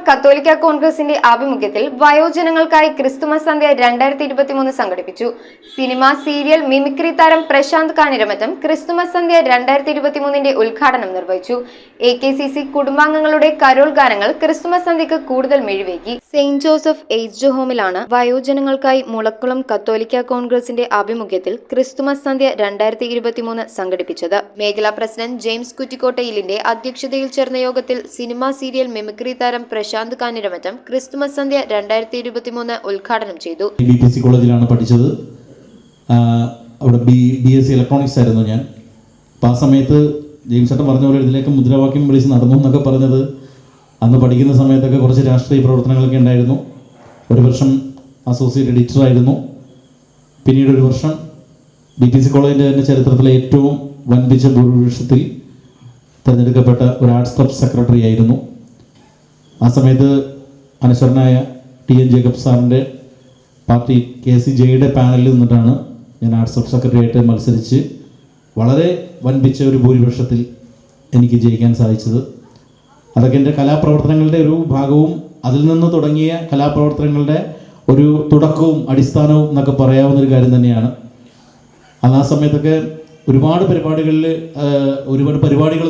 കത്തോലിക്ക കോൺഗ്രസിന്റെ ആഭിമുഖ്യത്തിൽ വയോജനങ്ങൾക്കായി ക്രിസ്തുമസ് സന്ധ്യ 2023 സംഘടിപ്പിച്ചു. സിനിമ സീരിയൽ മിമിക്രി താരം പ്രശാന്ത് കാഞ്ഞിരമറ്റം ക്രിസ്തുമസ് സന്ധ്യ 2023 ഉദ്ഘാടനം നിർവഹിച്ചു. AKCC കുടുംബാംഗങ്ങളുടെ കരോൾ ഗാനങ്ങൾ ക്രിസ്തുമസ് സന്ധ്യക്ക് കൂടുതൽ മിഴിവേകി. സെയിന്റ് ജോസഫ് ഏജ്ഡ് ഹോമിലാണ് വയോജനങ്ങൾക്കായി മുളക്കുളം കത്തോലിക്ക കോൺഗ്രസിന്റെ ആഭിമുഖ്യത്തിൽ ക്രിസ്തുമസ് സന്ധ്യ 2023 സംഘടിപ്പിച്ചത്. മേഖലാ പ്രസിഡന്റ് ജെയിംസ് കുറ്റിക്കോട്ടയിലിന്റെ അധ്യക്ഷതയിൽ ചേർന്ന യോഗത്തിൽ സിനിമ സീരിയൽ മിമിക്രി താരം പ്രശാന്ത് കാഞ്ഞിരമറ്റം ക്രിസ്തുമസ് സന്ധ്യ 2023 ഉദ്ഘാടനം ചെയ്തു. BPC കോളേജിലാണ് പഠിച്ചത്. അവിടെ BSc ഇലക്ട്രോണിക്സ് ആയിരുന്നു ഞാൻ. അപ്പം ആ സമയത്ത് ജെയിംസ് ചേട്ടൻ പറഞ്ഞ പോലെ ഇതിലേക്ക് മുദ്രാവാക്യം വിളിച്ച് നടന്നു എന്നൊക്കെ പറഞ്ഞത് അന്ന് പഠിക്കുന്ന സമയത്തൊക്കെ കുറച്ച് രാഷ്ട്രീയ പ്രവർത്തനങ്ങളൊക്കെ ഉണ്ടായിരുന്നു. ഒരു വർഷം അസോസിയേറ്റ് എഡിറ്ററായിരുന്നു. പിന്നീട് ഒരു വർഷം BPC കോളേജിൻ്റെ തന്നെ ചരിത്രത്തിലെ ഏറ്റവും വൻപിച്ച ഭൂരിപക്ഷത്തിൽ തിരഞ്ഞെടുക്കപ്പെട്ട ഒരു ആർട്സ് ക്ലബ് സെക്രട്ടറി ആയിരുന്നു. ആ സമയത്ത് അനശ്വരനായ TN ജേക്കബ് സാറിൻ്റെ പാർട്ടി KCJയുടെ പാനലിൽ നിന്നിട്ടാണ് ഞാൻ ആർട്സ് ക്ലബ് സെക്രട്ടറി ആയിട്ട് മത്സരിച്ച് വളരെ വൻപിച്ച ഒരു ഭൂരിപക്ഷത്തിൽ എനിക്ക് ജയിക്കാൻ സാധിച്ചത്. അതൊക്കെ എൻ്റെ കലാപ്രവർത്തനങ്ങളുടെ ഒരു ഭാഗവും അതിൽ നിന്ന് തുടങ്ങിയ കലാപ്രവർത്തനങ്ങളുടെ ഒരു തുടക്കവും അടിസ്ഥാനവും എന്നൊക്കെ പറയാവുന്നൊരു കാര്യം തന്നെയാണ്. അന്ന് ആ സമയത്തൊക്കെ ഒരുപാട് പരിപാടികൾ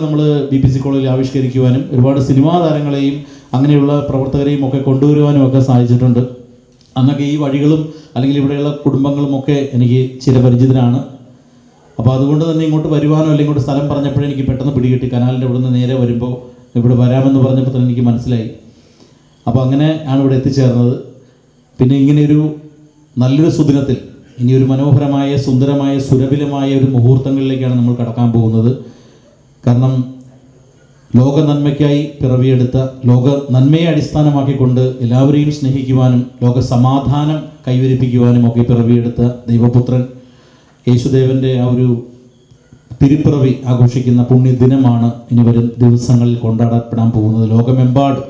നമ്മൾ BPC കോളേജിൽ ആവിഷ്കരിക്കുവാനും ഒരുപാട് സിനിമാ താരങ്ങളെയും അങ്ങനെയുള്ള പ്രവർത്തകരെയും ഒക്കെ കൊണ്ടുവരുവാനും ഒക്കെ സാധിച്ചിട്ടുണ്ട്. അന്നൊക്കെ ഈ വഴികളും അല്ലെങ്കിൽ ഇവിടെയുള്ള കുടുംബങ്ങളും ഒക്കെ എനിക്ക് ചിരപരിചിതരാണ്. അപ്പോൾ അതുകൊണ്ട് തന്നെ ഇങ്ങോട്ട് വരുവാനോ അല്ലെങ്കിൽ ഇങ്ങോട്ട് സ്ഥലം പറഞ്ഞപ്പോഴേ എനിക്ക് പെട്ടെന്ന് പിടികിട്ടി. കനാലിൻ്റെ ഇവിടെ നിന്ന് നേരെ വരുമ്പോൾ ഇവിടെ വരാമെന്ന് പറഞ്ഞപ്പോൾ തന്നെ എനിക്ക് മനസ്സിലായി. അപ്പോൾ അങ്ങനെ ആണ് ഇവിടെ എത്തിച്ചേർന്നത്. പിന്നെ ഇങ്ങനെയൊരു നല്ലൊരു സുദിനത്തിൽ ഇനിയൊരു മനോഹരമായ സുന്ദരമായ സുരഭിലമായ ഒരു മുഹൂർത്തങ്ങളിലേക്കാണ് നമ്മൾ കടക്കാൻ പോകുന്നത്. കാരണം ലോക നന്മയ്ക്കായി പിറവിയെടുത്ത ലോക നന്മയെ അടിസ്ഥാനമാക്കിക്കൊണ്ട് എല്ലാവരെയും സ്നേഹിക്കുവാനും ലോക സമാധാനം കൈവരിപ്പിക്കുവാനും ഒക്കെ പിറവിയെടുത്ത ദൈവപുത്രൻ യേശുദേവൻ്റെ ആ ഒരു തിരുപ്പിറവി ആഘോഷിക്കുന്ന പുണ്യദിനമാണ് ഇനി വരും ദിവസങ്ങളിൽ കൊണ്ടാടപ്പെടാൻ പോകുന്നത് ലോകമെമ്പാടും.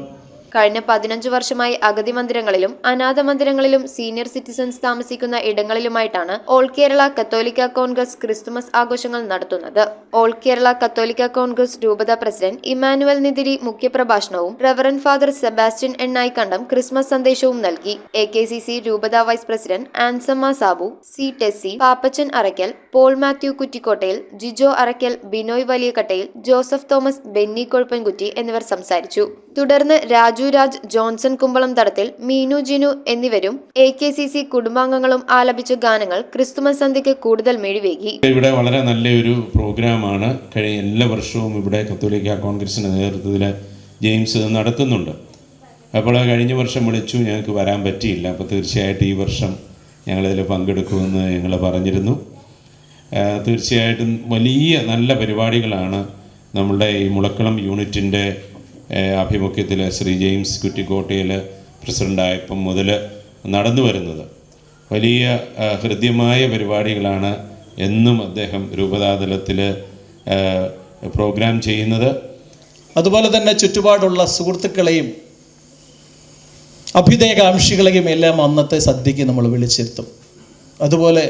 കഴിഞ്ഞ 15 വർഷമായി അഗതി മന്ദിരങ്ങളിലും അനാഥ മന്ദിരങ്ങളിലും സീനിയർ സിറ്റിസൺസ് താമസിക്കുന്ന ഇടങ്ങളിലുമായിട്ടാണ് ഓൾ കേരള കത്തോലിക്ക കോൺഗ്രസ് ക്രിസ്തുമസ് ആഘോഷങ്ങൾ നടത്തുന്നത്. ഓൾ കേരള കത്തോലിക്ക കോൺഗ്രസ് രൂപത പ്രസിഡന്റ് ഇമ്മാനുവൽ നിതിരി മുഖ്യപ്രഭാഷണവും reverend father Sebastian Ennayikkandam Christmas സന്ദേശവും നൽകി. AKCC രൂപത vice president Ansamma Sabu, C. Tessy, Pappachan Arackal, Paul Mathew Kuttikkottayil, Jijo Arackal, Binoy Valiyakattayil, Joseph Thomas, Benny Kozhuppankutty എന്നിവർ സംസാരിച്ചു. തുടർന്ന് രാജ്, ജോൺസൺ കുമ്പളം തടത്തിൽ, മീനു ജിനു എന്നിവരും AKCC കുടുംബാംഗങ്ങളും ആലപിച്ച ഗാനങ്ങൾ ക്രിസ്തുമസ് സന്ധ്യയ്ക്ക് കൂടുതൽ മിഴിവേകി. ഇവിടെ വളരെ നല്ലൊരു പ്രോഗ്രാമാണ്. കഴിഞ്ഞ എല്ലാ വർഷവും ഇവിടെ കത്തോലിക്ക കോൺഗ്രസിന്റെ നേതൃത്വത്തിൽ ജെയിംസ് നടത്തുന്നുണ്ട്. അപ്പോൾ കഴിഞ്ഞ വർഷം വിളിച്ചു, ഞങ്ങൾക്ക് വരാൻ പറ്റിയില്ല. അപ്പോൾ തീർച്ചയായിട്ടും ഈ വർഷം ഞങ്ങളിതിൽ പങ്കെടുക്കുമെന്ന് ഞങ്ങൾ പറഞ്ഞിരുന്നു. തീർച്ചയായിട്ടും വലിയ നല്ല പരിപാടികളാണ് നമ്മളുടെ ഈ മുളക്കുളം യൂണിറ്റിൻ്റെ ആഭിമുഖ്യത്തിൽ ശ്രീ ജെയിംസ് കുറ്റിക്കോട്ടയിൽ പ്രസിഡൻ്റായപ്പം മുതൽ നടന്നു വരുന്നത്. വലിയ ഹൃദ്യമായ പരിപാടികളാണ് എന്നും അദ്ദേഹം രൂപതാതലത്തിൽ പ്രോഗ്രാം ചെയ്യുന്നത്. അതുപോലെ തന്നെ ചുറ്റുപാടുള്ള സുഹൃത്തുക്കളെയും അഭ്യുദയകാംക്ഷികളെയും എല്ലാം അന്നത്തെ സദ്യയ്ക്ക് നമ്മൾ വിളിച്ചിരുത്തും. അതുപോലെ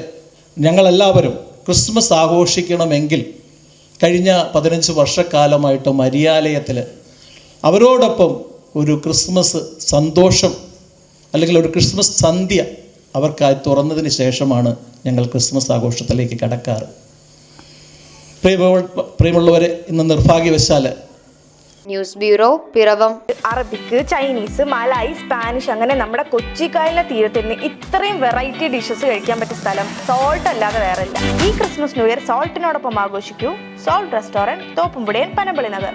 ഞങ്ങളെല്ലാവരും ക്രിസ്മസ് ആഘോഷിക്കണമെങ്കിൽ കഴിഞ്ഞ 15 വർഷക്കാലമായിട്ട് മരിയാലയത്തിൽ അവരോടൊപ്പം ഒരു ക്രിസ്മസ് സന്തോഷം അല്ലെങ്കിൽ ഒരു ക്രിസ്മസ് സന്ധ്യ അവർക്കായി തുറന്നതിന് ശേഷമാണ് ഞങ്ങൾ ക്രിസ്മസ് ആഘോഷത്തിലേക്ക് കടക്കാറ്. പ്രിയമുള്ളവരെ, ഇന്ന് നിർഭാഗ്യവശാൽ ന്യൂസ് ബ്യൂറോ, പിറവം. അറബിക്ക്, ചൈനീസ്, മലായി, സ്പാനിഷ് അങ്ങനെ നമ്മുടെ കൊച്ചിക്കായലിലെ തീരത്തിന് ഇത്രയും വെറൈറ്റി ഡിഷസ് കഴിക്കാൻ പറ്റിയ സ്ഥലം സോൾട്ട് അല്ലാതെ വേറെ ഇല്ല. ഈ ക്രിസ്മസ് ന്യൂ ഇയർ സോൾട്ടിനോടൊപ്പം ആഘോഷിക്കൂ. സോൾട്ട് റെസ്റ്റോറന്റ്, തോപ്പുംപുടിയൻ, പനമ്പള്ളി നഗർ.